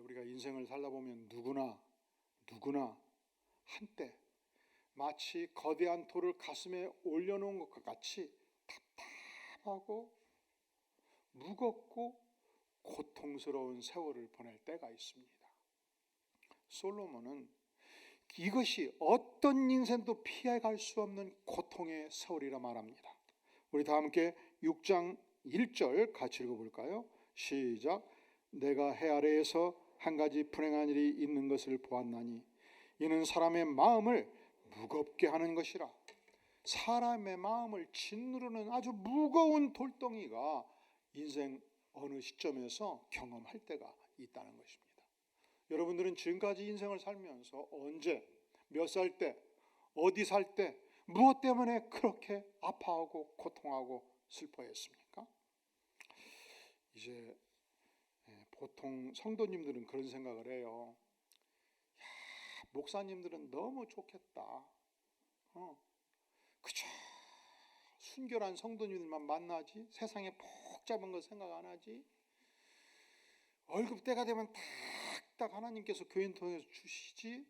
우리가 인생을 살다 보면 누구나 한때 마치 거대한 돌을 가슴에 올려놓은 것과 같이 답답하고 무겁고 고통스러운 세월을 보낼 때가 있습니다. 솔로몬은 이것이 어떤 인생도 피해갈 수 없는 고통의 세월이라 말합니다. 우리 다 함께 6장 1절 같이 읽어볼까요? 시작. 내가 해 아래에서 한 가지 불행한 일이 있는 것을 보았나니 이는 사람의 마음을 무겁게 하는 것이라. 사람의 마음을 짓누르는 아주 무거운 돌덩이가 인생 어느 시점에서 경험할 때가 있다는 것입니다. 여러분들은 지금까지 인생을 살면서 언제, 몇 살 때, 어디 살 때, 무엇 때문에 그렇게 아파하고 고통하고 슬퍼했습니까? 이제 보통 성도님들은 그런 생각을 해요. 야, 목사님들은 너무 좋겠다. 그저 순결한 성도님들만 만나지 세상에 복잡한 거 생각 안 하지. 월급 때가 되면 딱 하나님께서 교인 통해서 주시지.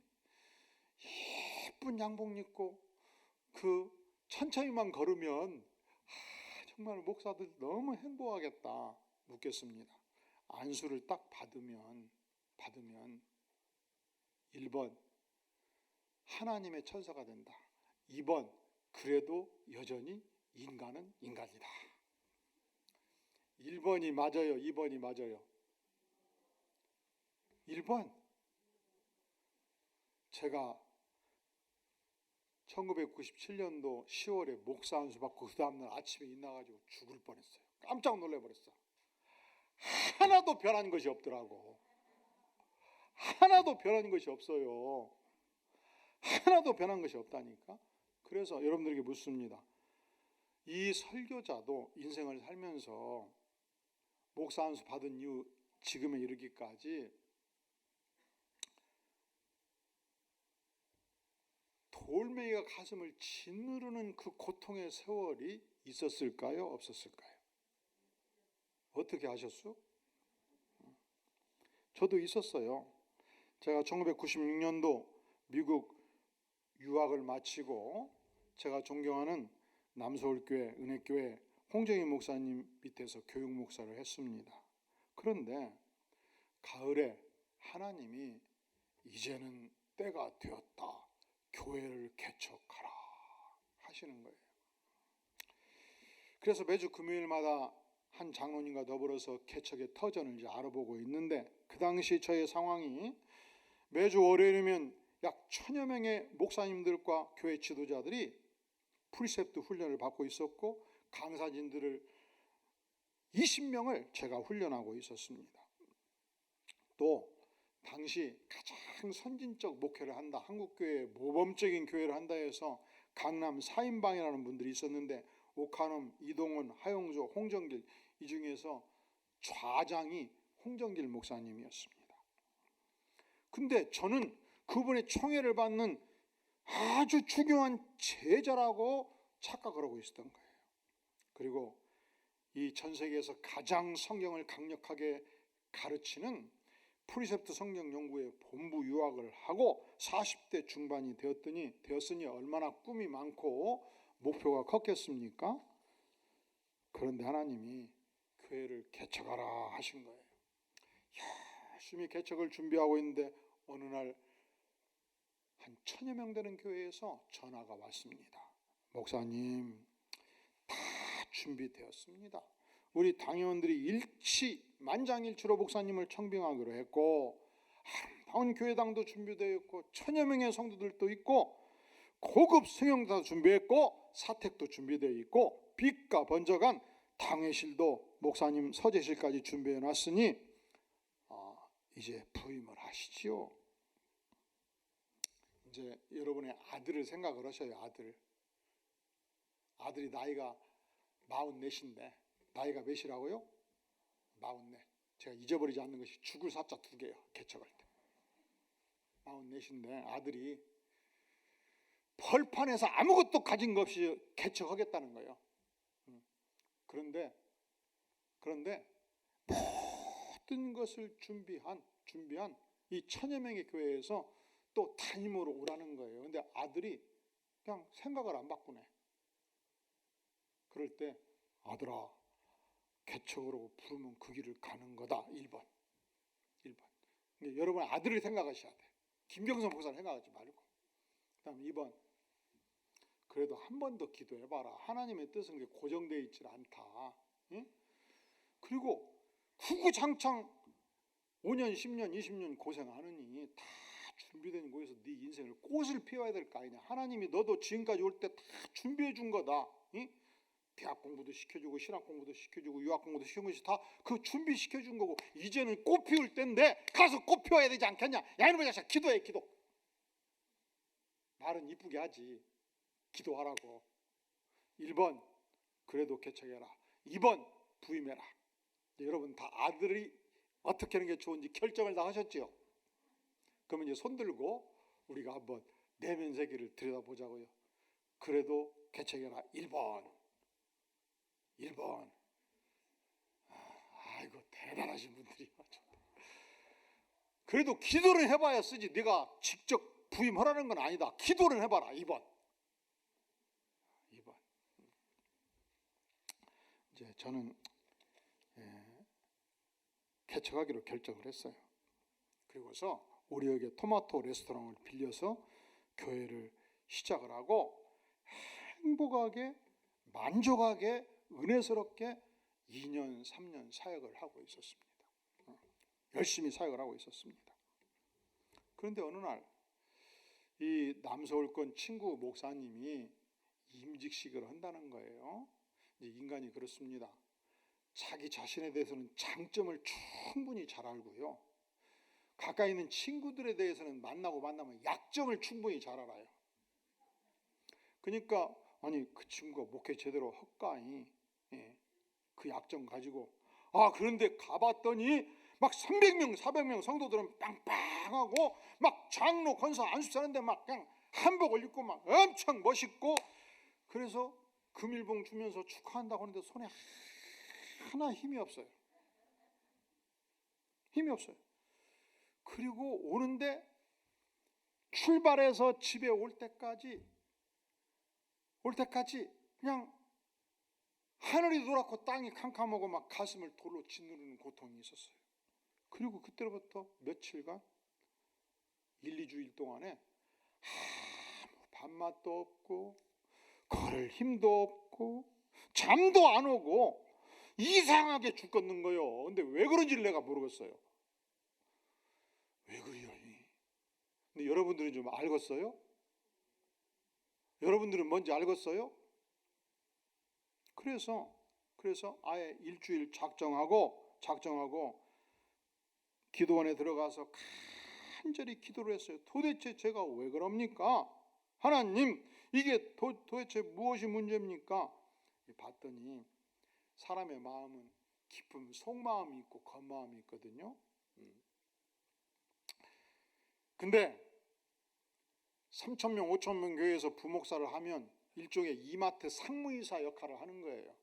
예쁜 양복 입고 그 천천히만 걸으면 정말 목사들 너무 행복하겠다. 묻겠습니다. 안수를 딱 받으면 1번 하나님의 천사가 된다. 2번 그래도 여전히 인간은 인간이다. 1번이 맞아요? 2번이 맞아요? 1번. 제가 1997년도 10월에 목사 안수 받고 그 다음날 아침에 일어나가지고 죽을 뻔했어요. 깜짝 놀라버렸어. 하나도 변한 것이 없더라고. 하나도 변한 것이 없어요. 하나도 변한 것이 없다니까. 그래서 여러분들에게 묻습니다. 이 설교자도 인생을 살면서 목사 안수 받은 이후 지금에 이르기까지 돌멩이가 가슴을 짓누르는 그 고통의 세월이 있었을까요? 없었을까요? 어떻게 하셨어? 저도 있었어요. 제가 1996년도 미국 유학을 마치고 제가 존경하는 남서울교회 은혜교회 홍정희 목사님 밑에서 교육 목사를 했습니다. 그런데 가을에 하나님이 이제는 때가 되었다. 교회를 개척하라 하시는 거예요. 그래서 매주 금요일마다 한 장로님과 더불어서 개척의 터전을 이제 알아보고 있는데 그 당시 저의 상황이 매주 월요일이면 약 1000여 명의 목사님들과 교회 지도자들이 프리셉트 훈련을 받고 있었고 강사진들을 20명을 제가 훈련하고 있었습니다. 또 당시 가장 선진적 목회를 한다, 한국교회 모범적인 교회를 한다 해서 강남 4인방이라는 분들이 있었는데 오카놈, 이동원, 하용조, 홍정길 이 중에서 좌장이 홍정길 목사님이었습니다. 근데 저는 그분의 총애를 받는 아주 중요한 제자라고 착각을 하고 있었던 거예요. 그리고 이 전 세계에서 가장 성경을 강력하게 가르치는 프리셉트 성경 연구회 본부 유학을 하고 40대 중반이 되었으니 얼마나 꿈이 많고 목표가 컸겠습니까? 그런데 하나님이 교회를 개척하라 하신 거예요. 열심히 개척을 준비하고 있는데 어느 날 한 1000여 명 되는 교회에서 전화가 왔습니다. 목사님, 다 준비되었습니다. 우리 당회원들이 만장일치로 목사님을 청빙하기로 했고 아름다운 교회당도 준비되어 있고 1000여 명의 성도들도 있고 고급 승용차도 준비했고 사택도 준비되어 있고 빛과 번쩍한 당회실도 목사님 서재실까지 준비해 놨으니 이제 부임을 하시지요. 이제 여러분의 아들을 생각을 하셔요. 아들이 나이가 44인데 나이가 몇이라고요? 44. 제가 잊어버리지 않는 것이 죽을 사자 2개예요. 개척할 때 44인데 아들이 벌판에서 아무것도 가진 것 없이 개척하겠다는 거예요. 그런데 모든 것을 준비한 이 1000여 명의 교회에서 또 담임으로 오라는 거예요. 근데 아들이 그냥 생각을 안 바꾸네. 그럴 때 아들아, 개척으로 부르면 그 길을 가는 거다. 1번. 여러분 아들을 생각하셔야 돼. 김경선 목사를 생각하지 말고. 그 다음 2번. 그래도 한 번 더 기도해봐라. 하나님의 뜻은 고정되어 있질 않다. 응? 그리고 구구장창 5년, 10년, 20년 고생하느니 다 준비된 곳에서 네 인생을 꽃을 피워야 될 거 아니냐. 하나님이 너도 지금까지 올 때 다 준비해 준 거다. 응? 대학 공부도 시켜주고 신학 공부도 시켜주고 유학 공부도 시켜준 것이 다 그 준비시켜 준 거고 이제는 꽃 피울 때인데 가서 꽃 피워야 되지 않겠냐. 야 이놈의 자식아, 기도해. 기도. 말은 이쁘게 하지. 기도하라고. 1번 그래도 개척해라. 2번 부임해라. 여러분 다 아들이 어떻게 하는 게 좋은지 결정을 다 하셨죠? 그러면 이제 손들고 우리가 한번 내면 세계를 들여다보자고요. 그래도 개척해라. 1번. 아이고 대단하신 분들이. 그래도 기도를 해봐야 쓰지. 네가 직접 부임하라는 건 아니다. 기도를 해봐라. 2번. 이제 저는 개척하기로 결정을 했어요. 그리고서 우리에게 토마토 레스토랑을 빌려서 교회를 시작을 하고 행복하게 만족하게 은혜스럽게 2년 3년 사역을 하고 있었습니다. 열심히 사역을 하고 있었습니다. 그런데 어느 날 이 남서울권 친구 목사님이 임직식을 한다는 거예요. 이제 인간이 그렇습니다. 자기 자신에 대해서는 장점을 충분히 잘 알고요. 가까이 있는 친구들에 대해서는 만나면 약점을 충분히 잘 알아요. 그러니까 아니 그 친구가 목회 제대로 헛가이 그 약점 가지고 그런데 가봤더니 막 300명 400명 성도들은 빵빵하고 막 장로 권사 안수 하는데 막 그냥 한복을 입고 막 엄청 멋있고 그래서 금일봉 주면서 축하한다고 하는데 손에 하나 힘이 없어요. 그리고 오는데 출발해서 집에 올 때까지 그냥 하늘이 노랗고 땅이 캄캄하고 막 가슴을 돌로 짓누르는 고통이 있었어요. 그리고 그때부터 며칠간 1, 2주일 동안에 아무 밥맛도 없고 걸을 힘도 없고 잠도 안 오고 이상하게 죽겠는 거예요. 근데 왜 그런지를 내가 모르겠어요. 왜 그래요? 근데 여러분들은 좀 알겠어요? 여러분들은 뭔지 알겠어요? 그래서 아예 일주일 작정하고 기도원에 들어가서 간절히 기도를 했어요. 도대체 제가 왜 그럽니까? 하나님, 이게 도대체 무엇이 문제입니까? 봤더니 사람의 마음은 깊은 속마음이 있고 겉마음이 있거든요. 근데 3,000명, 5,000명 교회에서 부목사를 하면 일종의 이마트 상무이사 역할을 하는 거예요.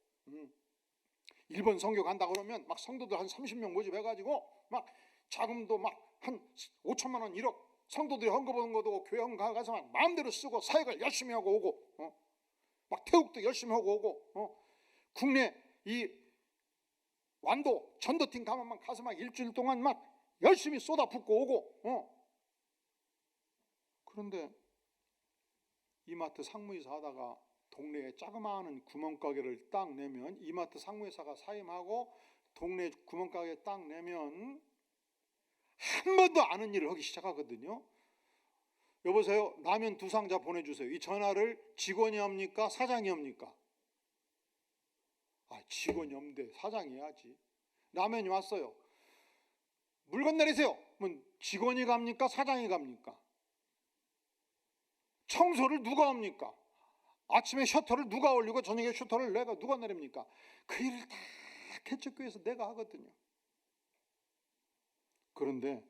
일본 선교 간다 그러면 막 성도들 한 30명 모집해가지고 막 자금도 막 한 5천만 원 1억 성도들이 헌금하는 것도 교회 헌금 가서 막 마음대로 쓰고 사역을 열심히 하고 오고 막 태국도 열심히 하고 오고 국내 이 완도 전도팀 가면 막 가서 막 일주일 동안 막 열심히 쏟아붓고 오고 그런데 이마트 상무이사 하다가 동네에 자그마한 구멍가게를 딱 내면 이마트 상무이사가 사임하고 동네 구멍가게 딱 내면 한 번도 아는 일을 하기 시작하거든요. 여보세요, 라면 2상자 보내주세요. 이 전화를 직원이 합니까? 사장이 합니까? 직원이 없는데 사장이 해야지. 라면이 왔어요. 물건 내리세요. 그러면 직원이 갑니까? 사장이 갑니까? 청소를 누가 합니까? 아침에 셔터를 누가 올리고 저녁에 셔터를 내가 누가 내립니까? 그 일을 다 개척교회에서 내가 하거든요. 그런데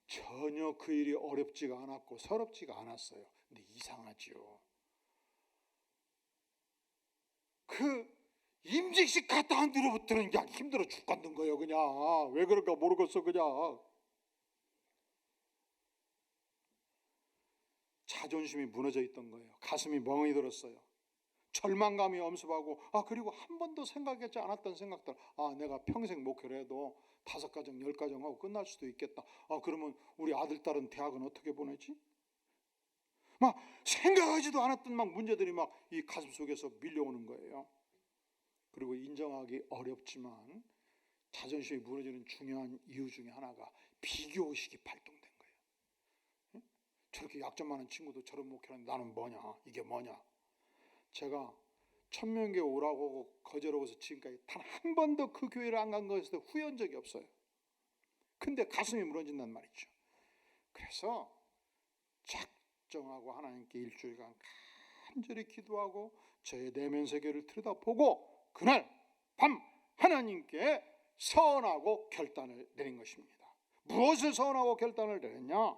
전혀 그 일이 어렵지가 않았고 서럽지가 않았어요. 근데 이상하지요. 그 임직식 갖다 안 들어붙으는 그냥 힘들어 죽겠는 거예요. 그냥 왜 그럴까 모르겠어. 그냥 자존심이 무너져 있던 거예요. 가슴이 멍이 들었어요. 절망감이 엄습하고 그리고 한 번도 생각하지 않았던 생각들. 내가 평생 목회를 해도 5가정 10가정 하고 끝날 수도 있겠다. 그러면 우리 아들 딸은 대학은 어떻게 보내지? 막 생각하지도 않았던 막 문제들이 막 이 가슴 속에서 밀려오는 거예요. 그리고 인정하기 어렵지만 자존심이 무너지는 중요한 이유 중에 하나가 비교의식이 발동된 거예요. 저렇게 약점 많은 친구도 저런 목회하는데 나는 뭐냐? 이게 뭐냐? 제가 천명교회 오라고 거절하고서 지금까지 단 한 번도 그 교회를 안 간 것에서 후회한 적이 없어요. 근데 가슴이 무너진단 말이죠. 그래서 작정하고 하나님께 일주일간 간절히 기도하고 저의 내면 세계를 들여다보고 그날 밤 하나님께 서원하고 결단을 내린 것입니다. 무엇을 서원하고 결단을 내렸냐?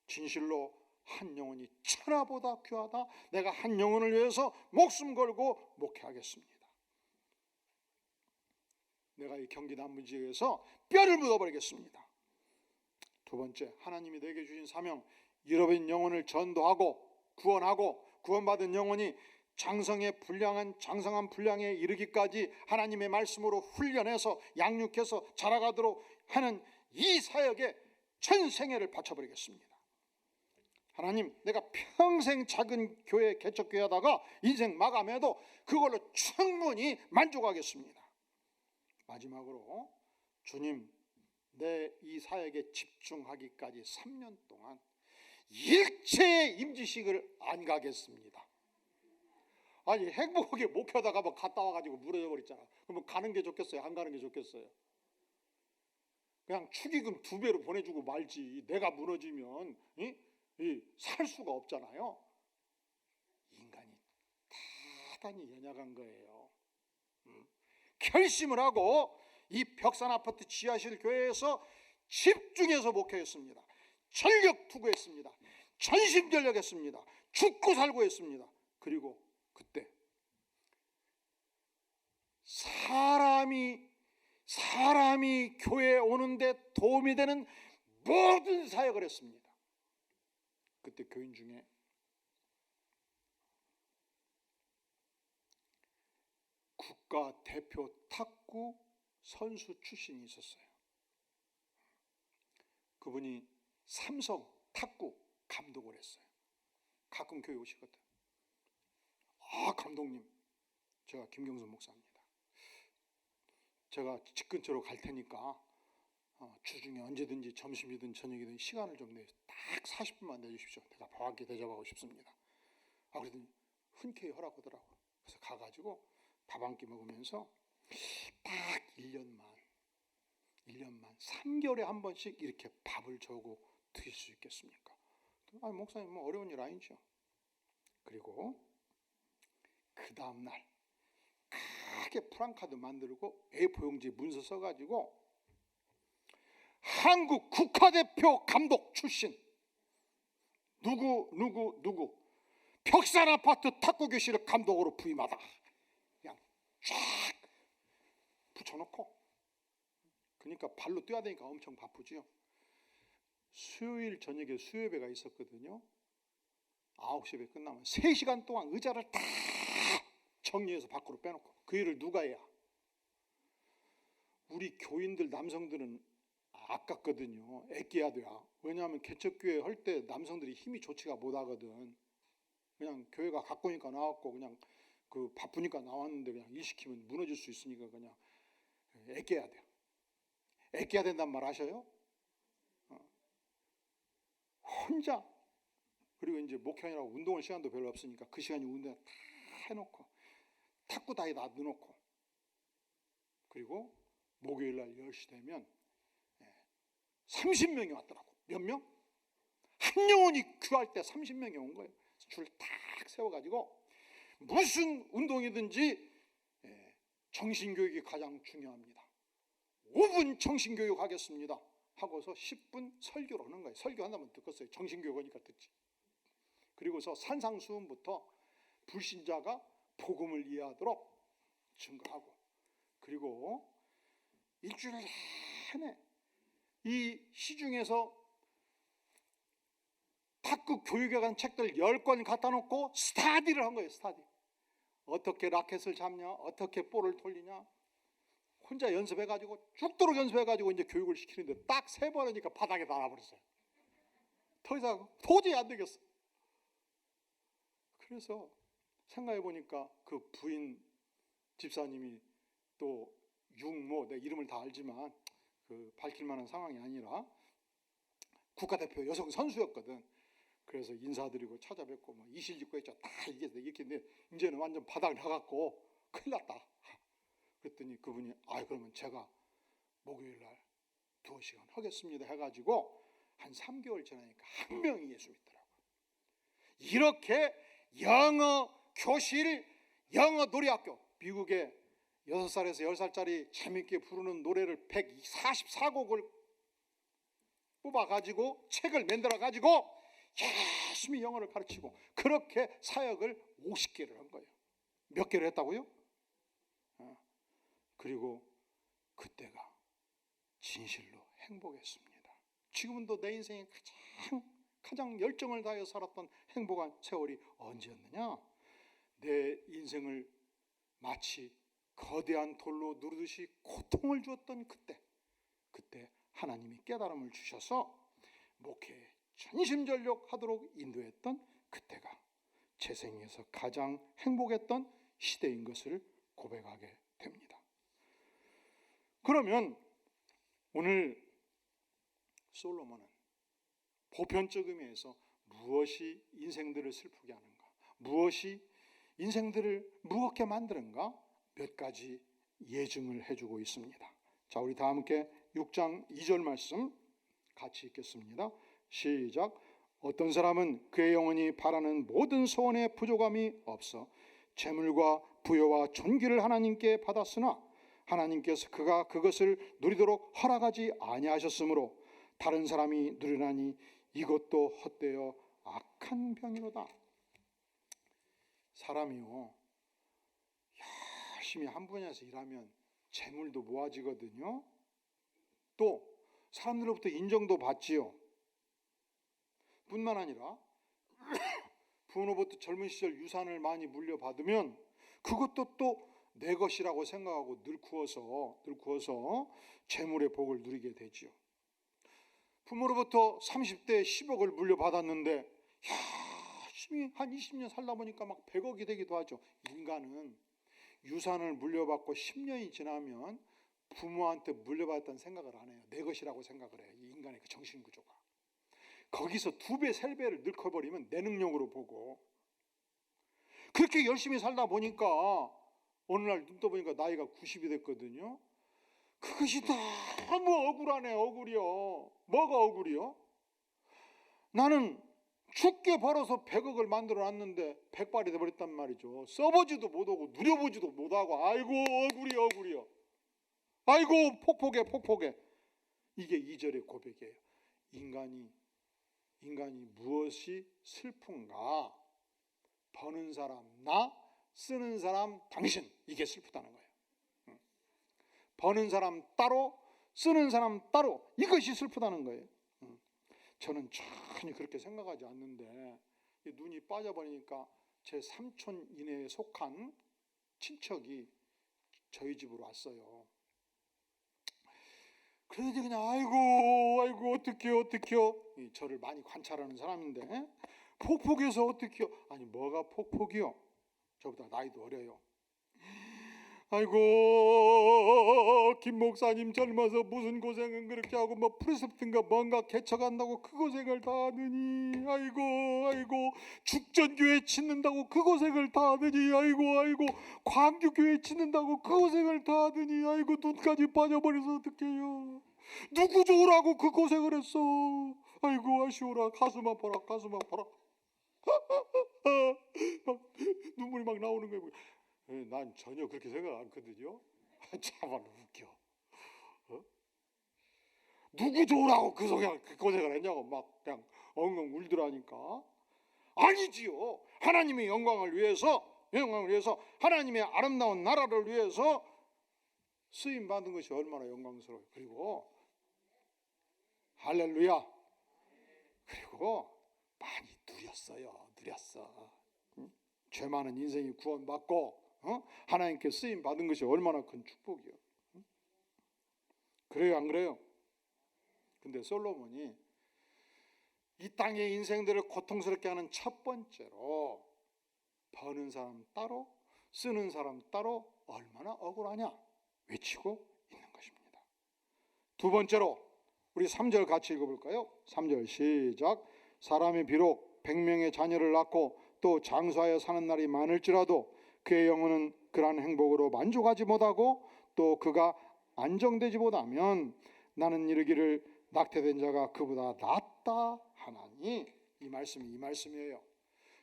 진실로 한 영혼이 천하보다 귀하다. 내가 한 영혼을 위해서 목숨 걸고 목회하겠습니다. 내가 이 경기 남부지역에서 뼈를 묻어버리겠습니다. 두 번째, 하나님이 내게 주신 사명, 잃어버린 영혼을 전도하고 구원하고 구원받은 영혼이 장성한 분량에 이르기까지 하나님의 말씀으로 훈련해서 양육해서 자라가도록 하는 이 사역에 전생애를 바쳐버리겠습니다. 하나님, 내가 평생 작은 교회 개척교회 하다가 인생 마감해도 그걸로 충분히 만족하겠습니다. 마지막으로 주님, 내 이 사역에 집중하기까지 3년 동안 일체의 임지식을 안 가겠습니다. 아니 행복하게 목회하다가 뭐 갔다 와가지고 무너져 버렸잖아. 그러면 가는 게 좋겠어요? 안 가는 게 좋겠어요? 그냥 축의금 2배로 보내주고 말지. 내가 무너지면 살 수가 없잖아요. 인간이 대단히 연약한 거예요. 결심을 하고 이 벽산 아파트 지하실 교회에서 집중해서 목회했습니다. 전력 투구했습니다. 전심전력했습니다. 죽고 살고 했습니다. 그리고 그때 사람이 교회에 오는데 도움이 되는 모든 사역을 했습니다. 그때 교인 중에 국가대표 탁구 선수 출신이 있었어요. 그분이 삼성 탁구 감독을 했어요. 가끔 교회 오시거든. 감독님, 제가 김경선 목사입니다. 제가 집 근처로 갈 테니까 주중에 언제든지 점심이든 저녁이든 시간을 좀 딱 40분만 내주십시오. 내가 밥 한 끼 대접하고 싶습니다. 그러더니 흔쾌히 허락하더라고요. 그래서 가가지고 밥 한 끼 먹으면서 딱 1년만 3개월에 한 번씩 이렇게 밥을 저고 드실 수 있겠습니까? 목사님 뭐 어려운 일 아니죠. 그리고 그 다음날 크게 프랑카드 만들고 A4 용지 문서 써가지고 한국 국가대표 감독 출신 누구 벽산 아파트 탁구 교실을 감독으로 부임하다. 그냥 쫙 붙여놓고, 그러니까 발로 뛰어야 되니까 엄청 바쁘죠. 수요일 저녁에 수요예배가 있었거든요. 9시에 끝나면 3시간 동안 의자를 다 정리해서 밖으로 빼놓고. 그 일을 누가 해야? 우리 교인들 남성들은 아깝거든요. 애껴야 돼요. 왜냐하면 개척교회 할 때 남성들이 힘이 좋지가 못하거든. 그냥 교회가 가까우니까 나왔고 그냥 그 바쁘니까 나왔는데 그냥 일 시키면 무너질 수 있으니까 그냥 애껴야 돼요. 애껴야 된단 말 아셔요? 혼자. 그리고 이제 목회하느라고 운동할 시간도 별로 없으니까 그 시간에 운동 다 해놓고 탁구 다이 놔두놓고, 그리고 목요일날 10시 되면 30명이 왔더라고. 몇 명? 한 영혼이 귀할 때 30명이 온 거예요. 줄 탁 세워가지고 무슨 운동이든지 정신교육이 가장 중요합니다. 5분 정신교육 하겠습니다 하고서 10분 설교를 하는 거예요. 설교한다면 듣겠어요. 정신교육이니까 듣지. 그리고서 산상수훈부터 불신자가 복음을 이해하도록 증거하고, 그리고 일주일 내내 이 시중에서 탁구 교육에 관한 책들 10권 갖다 놓고 스타디를 한 거예요. 스타디. 어떻게 라켓을 잡냐, 어떻게 볼을 돌리냐, 혼자 연습해가지고 죽도록 연습해가지고 이제 교육을 시키는데 딱 3번 하니까 바닥에 달아버렸어요. 더 이상 도저히 안 되겠어. 그래서 생각해 보니까 그 부인 집사님이 또 육모, 내 이름을 다 알지만 그 밝힐 만한 상황이 아니라 국가대표 여성 선수였거든. 그래서 인사드리고 찾아뵙고 뭐 이실직고 했죠. 다 이게 이렇게 했는데 이제는 완전 바닥 나갔고 큰일 났다. 그랬더니 그분이 그러면 제가 목요일 날 2시간 하겠습니다 해가지고 한 3개월 지나니까 한 명이 예수 믿더라고요. 이렇게 영어 교실, 영어 노래학교, 미국에 6살에서 10살짜리 재밌게 부르는 노래를 144곡을 뽑아가지고 책을 만들어가지고 열심히 영어를 가르치고 그렇게 사역을 50개를 한 거예요. 몇 개를 했다고요? 그리고 그때가 진실로 행복했습니다. 지금도 내 인생에 가장 열정을 다해 살았던 행복한 세월이 언제였느냐? 내 인생을 마치 거대한 돌로 누르듯이 고통을 주었던 그때 하나님이 깨달음을 주셔서 목회에 전심전력하도록 인도했던 그때가 제 생에서 가장 행복했던 시대인 것을 고백하게 됩니다. 그러면 오늘 솔로몬은 보편적 의미에서 무엇이 인생들을 슬프게 하는가, 무엇이 인생들을 무겁게 만드는가 몇 가지 예증을 해주고 있습니다. 자, 우리 다 함께 6장 2절 말씀 같이 읽겠습니다. 시작. 어떤 사람은 그의 영혼이 바라는 모든 소원에 부족함이 없어 재물과 부여와 존귀를 하나님께 받았으나 하나님께서 그가 그것을 누리도록 허락하지 아니하셨으므로 다른 사람이 누리나니 이것도 헛되어 악한 병이로다. 사람이요, 열심히 한 분야에서 일하면 재물도 모아지거든요. 또 사람들로부터 인정도 받지요. 뿐만 아니라 부모로부터 젊은 시절 유산을 많이 물려받으면 그것도 또 내 것이라고 생각하고 늙어서 재물의 복을 누리게 되지요. 부모로부터 30대에 10억을 물려받았는데 열심히 한 20년 살다 보니까 막 100억이 되기도 하죠. 인간은 유산을 물려받고 10년이 지나면 부모한테 물려받았다는 생각을 안 해요. 내 것이라고 생각을 해요. 이 인간의 그 정신구조가. 거기서 2배, 3배를 늙어버리면 내 능력으로 보고, 그렇게 열심히 살다 보니까 어느 날 눈 떠보니까 나이가 90이 됐거든요. 그것이 너무 억울하네. 억울이요. 뭐가 억울이요? 나는 죽게 벌어서 100억을 만들어 놨는데 백발이 돼버렸단 말이죠. 써보지도 못하고 누려보지도 못하고 아이고 억울이요. 아이고 폭포게. 이게 2절의 고백이에요. 인간이 무엇이 슬픈가? 버는 사람 나, 쓰는 사람 당신. 이게 슬프다는 거예요. 버는 사람 따로, 쓰는 사람 따로. 이것이 슬프다는 거예요. 저는 전혀 그렇게 생각하지 않는데 눈이 빠져버리니까 제 삼촌 이내에 속한 친척이 저희 집으로 왔어요. 그러더니 그냥 아이고 어떡해요. 저를 많이 관찰하는 사람인데 폭폭해서 어떡해요. 아니 뭐가 폭폭이요? 저보다 나이도 어려요. 아이고 김 목사님 젊어서 무슨 고생은 그렇게 하고 뭐 프리셉트인가 뭔가 개척한다고 그 고생을 다 하느니 아이고 죽전교회 짓는다고 그 고생을 다 하느니 아이고 광주교회 짓는다고 그 고생을 다 하느니 아이고 눈까지 빠져버려서 어떡해요. 누구 좋으라고 그 고생을 했어. 아이고 아쉬워라. 가슴 아파라. 눈물이 막 나오는 거예요. 난 전혀 그렇게 생각 안 하거든요. 참아 웃겨. 누구 좋으라고 그 고생을 했냐고 막 그냥 엉엉 울더라니까. 아니지요. 하나님의 영광을 위해서 영광을 위해서 하나님의 아름다운 나라를 위해서 쓰임 받은 것이 얼마나 영광스러워요. 그리고 할렐루야. 그리고 많이 누렸어. 죄 많은 인생이 구원받고 하나님께 쓰임 받은 것이 얼마나 큰 축복이요. 그래요, 안 그래요? 근데 솔로몬이 이 땅의 인생들을 고통스럽게 하는 첫 번째로 버는 사람 따로 쓰는 사람 따로 얼마나 억울하냐 외치고 있는 것입니다. 두 번째로 우리 3절 같이 읽어볼까요? 3절 시작. 사람이 비록 100명의 자녀를 낳고 또 장수하여 사는 날이 많을지라도 그의 영혼은 그러한 행복으로 만족하지 못하고 또 그가 안정되지 못하면 나는 이르기를 낙태된 자가 그보다 낫다 하나니. 이 말씀이에요.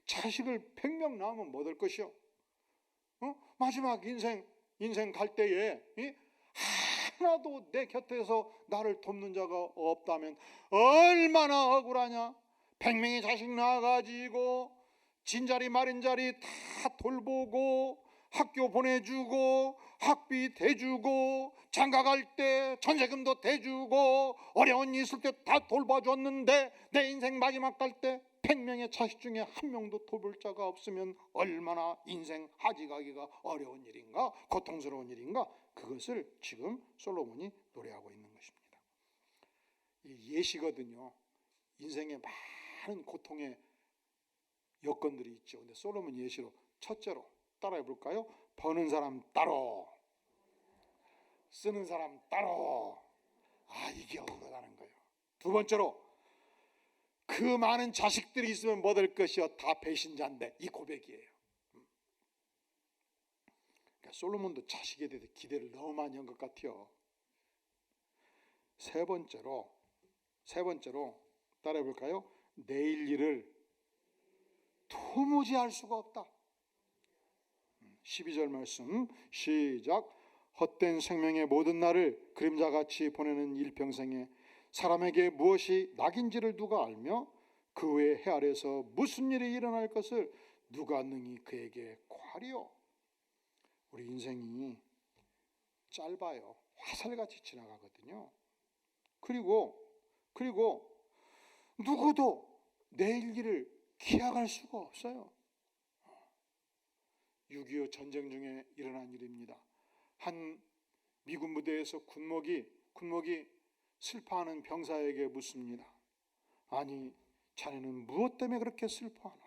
자식을 100명 낳으면 뭐 될 것이요? 마지막 인생 갈 때에 하나도 내 곁에서 나를 돕는 자가 없다면 얼마나 억울하냐. 100명의 자식 낳아가지고 진자리 마른자리 다 돌보고 학교 보내주고 학비 대주고 장가갈 때 전세금도 대주고 어려운 일 있을 때 다 돌봐줬는데 내 인생 마지막 갈 때 100명의 자식 중에 한 명도 돌볼 자가 없으면 얼마나 인생 하지가기가 어려운 일인가, 고통스러운 일인가. 그것을 지금 솔로몬이 노래하고 있는 것입니다. 이 예시거든요. 인생에 많은 고통의 여건들이 있죠. 근데 솔로몬 예시로 첫째로 따라해 볼까요? 버는 사람 따로, 쓰는 사람 따로. 이게 억울하다는 거예요. 두 번째로 그 많은 자식들이 있으면 뭐 될 것이요? 다 배신자인데. 이 고백이에요. 그러니까 솔로몬도 자식에 대해 기대를 너무 많이 한 것 같아요. 세 번째로 따라해 볼까요? 내일 일을 도무지 알 수가 없다. 12절 말씀 시작. 헛된 생명의 모든 날을 그림자같이 보내는 일평생에 사람에게 무엇이 낙인지를 누가 알며 그 외에 해 아래에서 무슨 일이 일어날 것을 누가 능히 그에게 고하리요. 우리 인생이 짧아요. 화살같이 지나가거든요. 그리고 누구도 내일 일을 기약할 수가 없어요. 6.25 전쟁 중에 일어난 일입니다. 한 미군 부대에서 군목이 슬퍼하는 병사에게 묻습니다. 아니, 자네는 무엇 때문에 그렇게 슬퍼하나?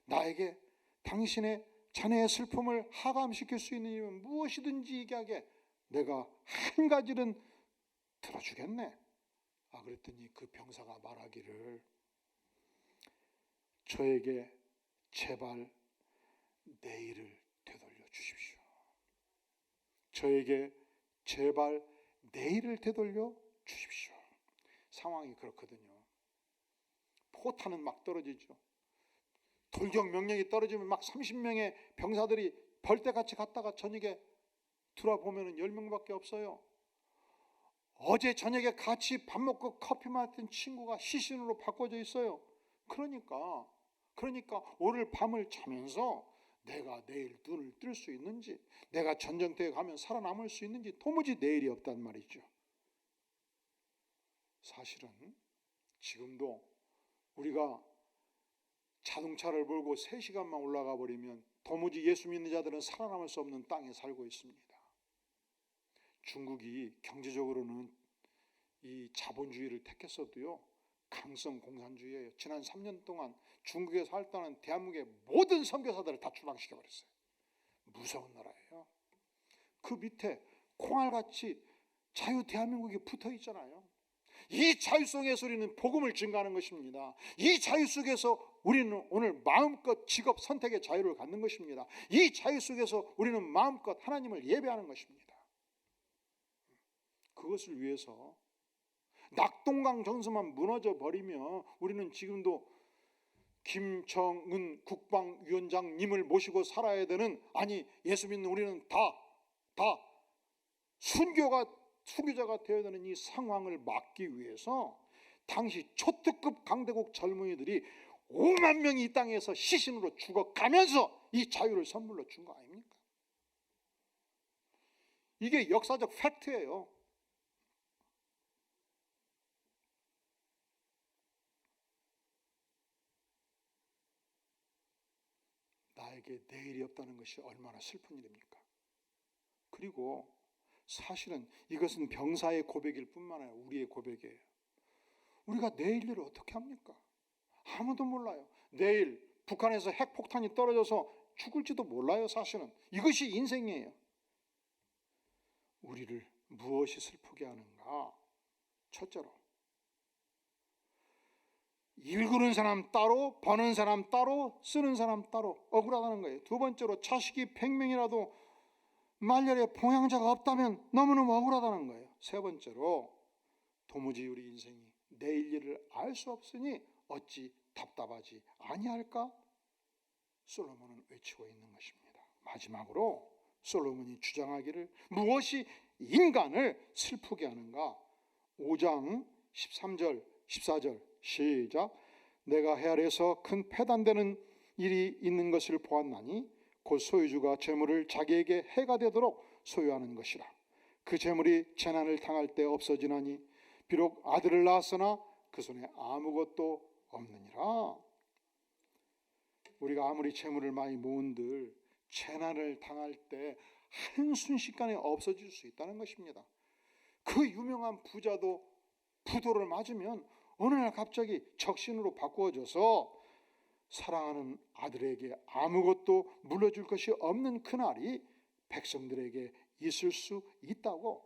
나에게 당신의 자네의 슬픔을 하감시킬 수 있는 일은 무엇이든지 얘기하게 내가 한 가지는 들어주겠네. 그랬더니 그 병사가 말하기를 저에게 제발 내일을 되돌려 주십시오. 저에게 제발 내일을 되돌려 주십시오. 상황이 그렇거든요. 포탄은 막 떨어지죠. 돌격 명령이 떨어지면 막 30명의 병사들이 벌떼같이 갔다가 저녁에 돌아보면 10명밖에 없어요. 어제 저녁에 같이 밥 먹고 커피 마신 친구가 시신으로 바꿔져 있어요. 그러니까 오늘 밤을 자면서 내가 내일 눈을 뜰 수 있는지, 내가 전쟁터에 가면 살아남을 수 있는지 도무지 내일이 없단 말이죠. 사실은 지금도 우리가 자동차를 몰고 3시간만 올라가 버리면 도무지 예수 믿는 자들은 살아남을 수 없는 땅에 살고 있습니다. 중국이 경제적으로는 이 자본주의를 택했어도요, 강성 공산주의예요. 지난 3년 동안 중국에서 활동하는 대한민국의 모든 선교사들을 다 추방시켜 버렸어요. 무서운 나라예요. 그 밑에 콩알같이 자유 대한민국이 붙어 있잖아요. 이 자유 속에서 우리는 복음을 증거하는 것입니다. 이 자유 속에서 우리는 오늘 마음껏 직업 선택의 자유를 갖는 것입니다. 이 자유 속에서 우리는 마음껏 하나님을 예배하는 것입니다. 그것을 위해서 낙동강 정서만 무너져 버리면 우리는 지금도 김정은 국방위원장님을 모시고 살아야 되는, 아니 예수 믿는 우리는 다 순교자가 되어야 되는 이 상황을 막기 위해서 당시 초특급 강대국 젊은이들이 5만 명이 이 땅에서 시신으로 죽어가면서 이 자유를 선물로 준 거 아닙니까? 이게 역사적 팩트예요. 나에게 내일이 없다는 것이 얼마나 슬픈 일입니까? 그리고 사실은 이것은 병사의 고백일 뿐만 아니라 우리의 고백이에요. 우리가 내일 일을 어떻게 합니까? 아무도 몰라요. 내일 북한에서 핵폭탄이 떨어져서 죽을지도 몰라요. 사실은 이것이 인생이에요. 우리를 무엇이 슬프게 하는가? 첫째로 일구는 사람 따로, 버는 사람 따로, 쓰는 사람 따로 억울하다는 거예요. 두 번째로 자식이 100명이라도 말년에 봉양자가 없다면 너무너무 억울하다는 거예요. 세 번째로 도무지 우리 인생이 내일 일을 알 수 없으니 어찌 답답하지 아니할까? 솔로몬은 외치고 있는 것입니다. 마지막으로 솔로몬이 주장하기를 무엇이 인간을 슬프게 하는가? 5장 13절 14절 시작. 내가 해 아래에서 큰 패단되는 일이 있는 것을 보았나니 곧 소유주가 재물을 자기에게 해가 되도록 소유하는 것이라. 그 재물이 재난을 당할 때 없어지나니 비록 아들을 낳았으나 그 손에 아무것도 없느니라. 우리가 아무리 재물을 많이 모은들 재난을 당할 때 한순식간에 없어질 수 있다는 것입니다. 그 유명한 부자도 부도를 맞으면 어느 날 갑자기 적신으로 바꾸어져서 사랑하는 아들에게 아무것도 물려줄 것이 없는 그날이 백성들에게 있을 수 있다고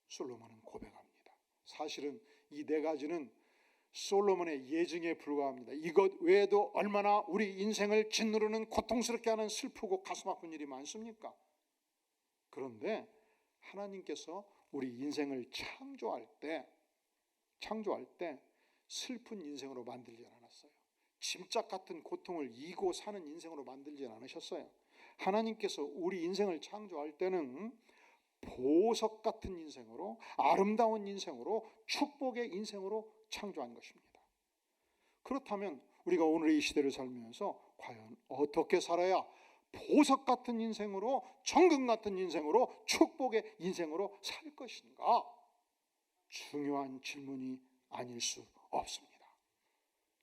솔로몬은 고백합니다. 사실은 이 네 가지는 솔로몬의 예증에 불과합니다. 이것 외에도 얼마나 우리 인생을 짓누르는 고통스럽게 하는 슬프고 가슴 아픈 일이 많습니까? 그런데 하나님께서 우리 인생을 창조할 때 슬픈 인생으로 만들지 않았어요. 짐짝 같은 고통을 이고 사는 인생으로 만들지 않으셨어요. 하나님께서 우리 인생을 창조할 때는 보석 같은 인생으로, 아름다운 인생으로, 축복의 인생으로 창조한 것입니다. 그렇다면 우리가 오늘 이 시대를 살면서 과연 어떻게 살아야 보석 같은 인생으로, 정금 같은 인생으로, 축복의 인생으로 살 것인가? 중요한 질문이 아닐 수 없습니다.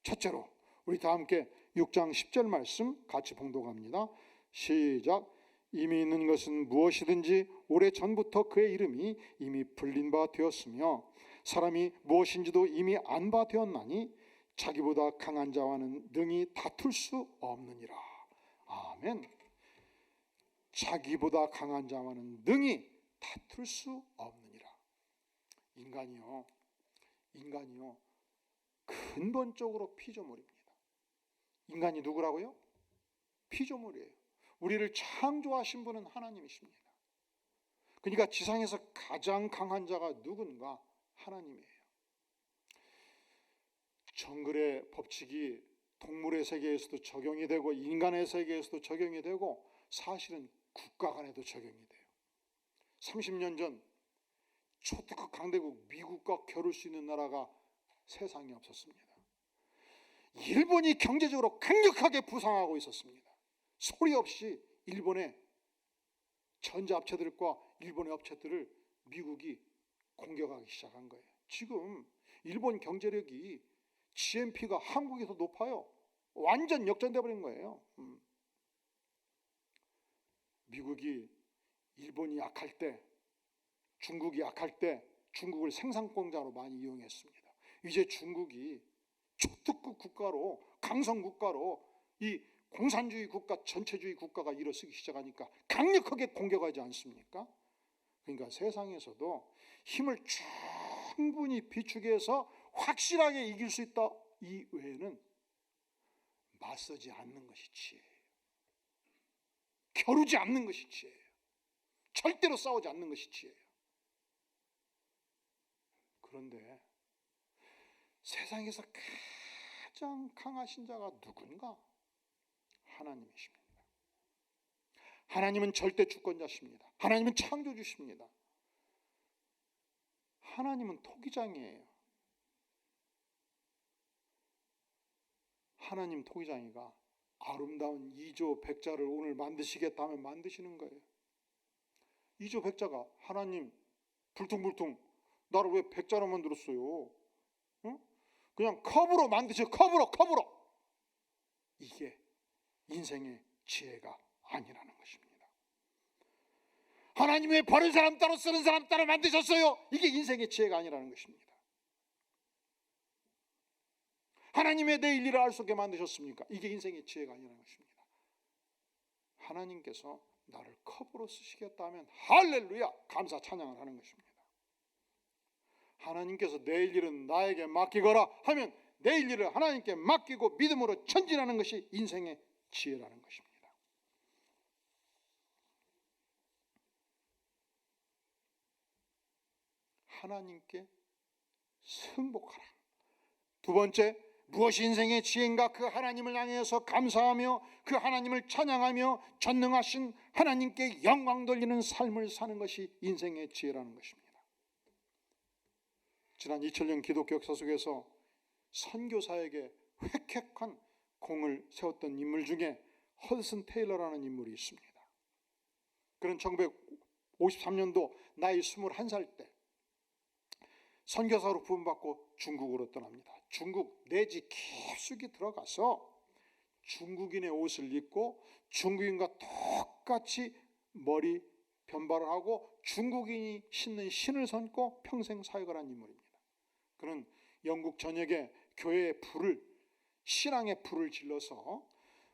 첫째로 우리 다 함께 6장 10절 말씀 같이 봉독합니다. 시작. 이미 있는 것은 무엇이든지 오래전부터 그의 이름이 이미 불린 바 되었으며 사람이 무엇인지도 이미 안 바 되었나니 자기보다 강한 자와는 능히 다툴 수 없느니라. 아멘. 자기보다 강한 자와는 능히 다툴 수 없느니라. 인간이요 근본적으로 피조물입니다. 인간이 누구라고요? 피조물이에요. 우리를 창조하신 분은 하나님이십니다. 그러니까 지상에서 가장 강한 자가 누군가? 하나님이에요. 정글의 법칙이 동물의 세계에서도 적용이 되고 인간의 세계에서도 적용이 되고 사실은 국가 간에도 적용이 돼요. 30년 전 초특급 강대국 미국과 겨룰 수 있는 나라가 세상에 없었습니다. 일본이 경제적으로 강력하게 부상하고 있었습니다. 소리 없이 일본의 전자업체들과 일본의 업체들을 미국이 공격하기 시작한 거예요. 지금 일본 경제력이 GNP가 한국에서 높아요. 완전 역전돼 버린 거예요. 미국이 일본이 약할 때, 중국이 약할 때 중국을 생산공장으로 많이 이용했습니다. 이제 중국이 초특급 국가로, 강성 국가로, 이 공산주의 국가, 전체주의 국가가 일어서기 시작하니까 강력하게 공격하지 않습니까? 그러니까 세상에서도 힘을 충분히 비축해서 확실하게 이길 수 있다. 이 외에는 맞서지 않는 것이 지혜예요. 겨루지 않는 것이 지혜예요. 절대로 싸우지 않는 것이 지혜예요. 그런데 세상에서 가장 강하신 자가 누군가? 하나님이십니다. 하나님은 절대 주권자십니다. 하나님은 창조주십니다. 하나님은 토기장이에요. 하나님 토기장이가 아름다운 이조 백자를 오늘 만드시겠다 하면 만드시는 거예요. 이조 백자가 하나님 불퉁불퉁 나를 왜 백자로 만들었어요? 응? 그냥 컵으로 만드셔. 컵으로. 이게 인생의 지혜가 아니라는 것입니다. 하나님 왜 버린 사람 따로 쓰는 사람 따로 만드셨어요? 이게 인생의 지혜가 아니라는 것입니다. 하나님의 내일 일을 알 수 없게 만드셨습니까? 이게 인생의 지혜가 아니라는 것입니다. 하나님께서 나를 컵으로 쓰시겠다 하면 할렐루야 감사 찬양을 하는 것입니다. 하나님께서 내일 일은 나에게 맡기거라 하면 내일 일을 하나님께 맡기고 믿음으로 전진하는 것이 인생의 지혜라는 것입니다. 하나님께 승복하라. 두 번째, 무엇이 인생의 지혜인가? 그 하나님을 향해서 감사하며 그 하나님을 찬양하며 전능하신 하나님께 영광 돌리는 삶을 사는 것이 인생의 지혜라는 것입니다. 지난 2000년 기독교 역사 속에서 선교사에게 획획한 공을 세웠던 인물 중에 허드슨 테일러라는 인물이 있습니다. 그는 1953년도 나이 21살 때 선교사로 부름받고 중국으로 떠납니다. 중국 내지 깊숙이 들어가서 중국인의 옷을 입고 중국인과 똑같이 머리 변발을 하고 중국인이 신는 신을 신고 평생 사역을 한 인물입니다. 그는 영국 전역에 교회의 불을, 신앙의 불을 질러서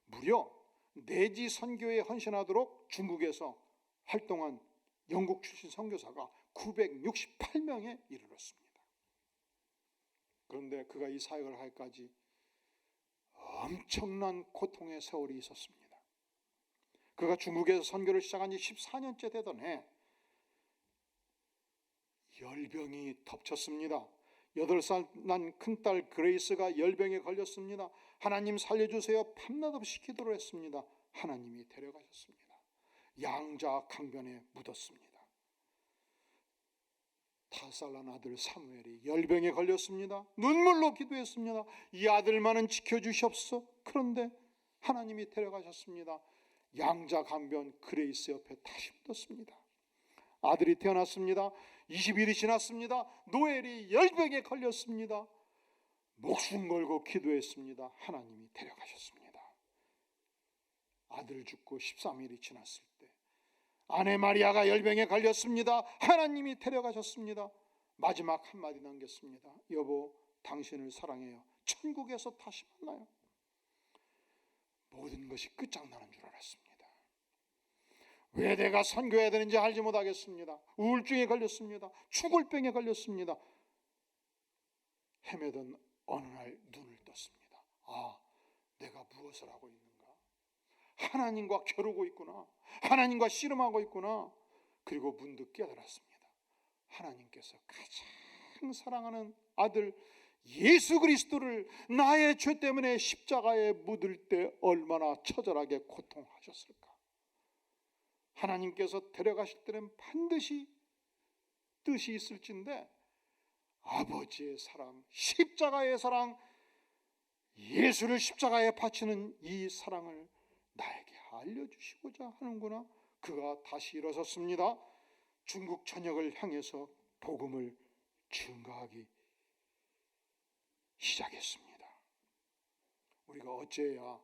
무려 내지 선교에 헌신하도록 중국에서 활동한 영국 출신 선교사가 968명에 이르렀습니다. 그런데 그가 이 사역을 하기까지 엄청난 고통의 세월이 있었습니다. 그가 중국에서 선교를 시작한 지 14년째 되던 해 열병이 덮쳤습니다. 8살 난 큰딸 그레이스가 열병에 걸렸습니다. 하나님 살려주세요. 밤낮 없이 기도를 했습니다. 하나님이 데려가셨습니다. 양자 강변에 묻었습니다. 5살 난 아들 사무엘이 열병에 걸렸습니다. 눈물로 기도했습니다. 이 아들만은 지켜주시옵소서. 그런데 하나님이 데려가셨습니다. 양자 강변 그레이스 옆에 다시 묻었습니다. 아들이 태어났습니다. 20일이 지났습니다. 노엘이 열병에 걸렸습니다. 목숨 걸고 기도했습니다. 하나님이 데려가셨습니다. 아들 죽고 13일이 지났을 때 아내 마리아가 열병에 걸렸습니다. 하나님이 데려가셨습니다. 마지막 한마디 남겼습니다. 여보, 당신을 사랑해요. 천국에서 다시 만나요. 모든 것이 끝장나는 줄 알았습니다. 왜 내가 선교해야 되는지 알지 못하겠습니다. 우울증에 걸렸습니다. 죽을 병에 걸렸습니다. 헤매던 어느 날 눈을 떴습니다. 아, 내가 무엇을 하고 있는가? 하나님과 겨루고 있구나. 하나님과 씨름하고 있구나. 그리고 문득 깨달았습니다. 하나님께서 가장 사랑하는 아들 예수 그리스도를 나의 죄 때문에 십자가에 묻을 때 얼마나 처절하게 고통하셨을까. 하나님께서 데려가실 때는 반드시 뜻이 있을진데 아버지의 사랑, 십자가의 사랑, 예수를 십자가에 바치는 이 사랑을 나에게 알려주시고자 하는구나. 그가 다시 일어섰습니다. 중국 전역을 향해서 복음을 증거하기 시작했습니다. 우리가 어째야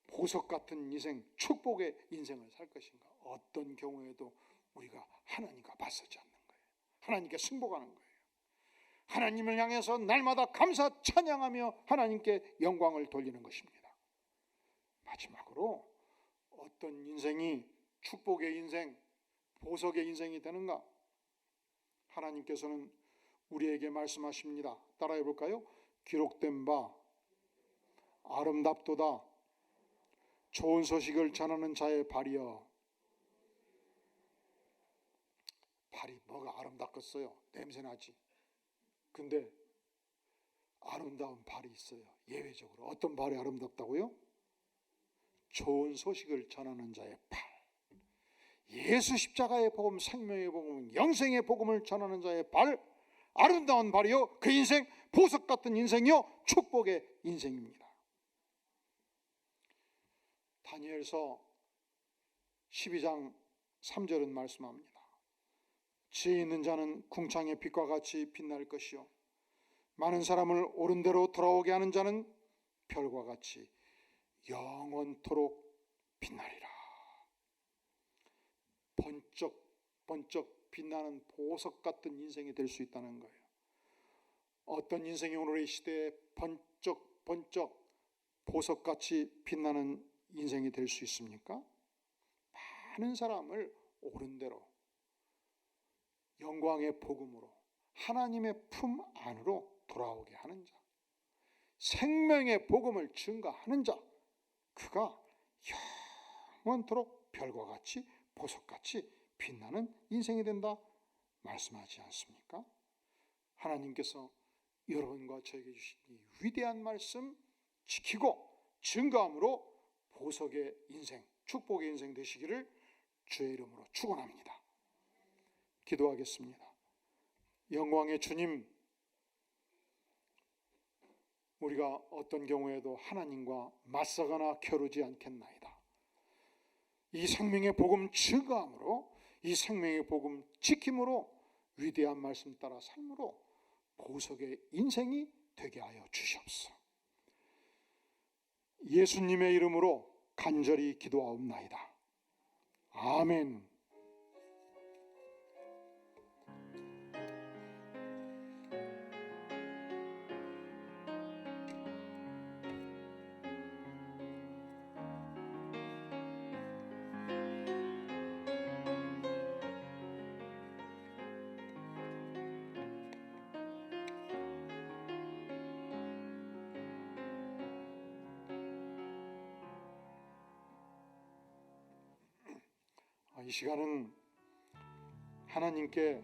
보석 같은 인생, 축복의 인생을 살 것인가? 어떤 경우에도 우리가 하나님과 맞서지 않는 거예요. 하나님께 승복하는 거예요. 하나님을 향해서 날마다 감사 찬양하며 하나님께 영광을 돌리는 것입니다. 마지막으로 어떤 인생이 축복의 인생, 보석의 인생이 되는가? 하나님께서는 우리에게 말씀하십니다. 따라해 볼까요? 기록된 바 아름답도다. 좋은 소식을 전하는 자의 발이여. 발이 뭐가 아름답겠어요? 냄새나지. 근데 아름다운 발이 있어요. 예외적으로. 어떤 발이 아름답다고요? 좋은 소식을 전하는 자의 발. 예수 십자가의 복음, 생명의 복음, 영생의 복음을 전하는 자의 발. 아름다운 발이요. 그 인생 보석 같은 인생이요. 축복의 인생입니다. 다니엘서 12장 3절은 말씀합니다. 지혜 있는 자는 궁창의 빛과 같이 빛날 것이요 많은 사람을 옳은 대로 돌아오게 하는 자는 별과 같이 영원토록 빛나리라. 번쩍 빛나는 보석 같은 인생이 될 수 있다는 거예요. 어떤 인생이 오늘의 시대에 번쩍 보석같이 빛나는 인생이 될 수 있습니까? 많은 사람을 옳은 대로 영광의 복음으로 하나님의 품 안으로 돌아오게 하는 자, 생명의 복음을 증거하는 자, 그가 영원토록 별과 같이 보석같이 빛나는 인생이 된다 말씀하지 않습니까? 하나님께서 여러분과 저에게 주신 이 위대한 말씀 지키고 증거함으로 보석의 인생, 축복의 인생 되시기를 주의 이름으로 축원합니다. 기도하겠습니다. 영광의 주님, 우리가 어떤 경우에도 하나님과 맞서거나 겨루지 않겠나이다. 이 생명의 복음 증거함으로, 이 생명의 복음 지킴으로, 위대한 말씀 따라 삶으로 보석의 인생이 되게 하여 주시옵소서. 예수님의 이름으로 간절히 기도하옵나이다. 아멘. 이 시간은 하나님께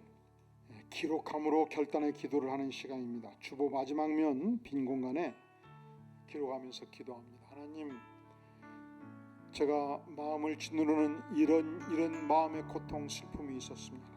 기록함으로 결단의 기도를 하는 시간입니다. 주보 마지막 면 빈 공간에 기록하면서 기도합니다. 하나님, 제가 마음을 짓누르는 이런 마음의 고통, 슬픔이 있었습니다.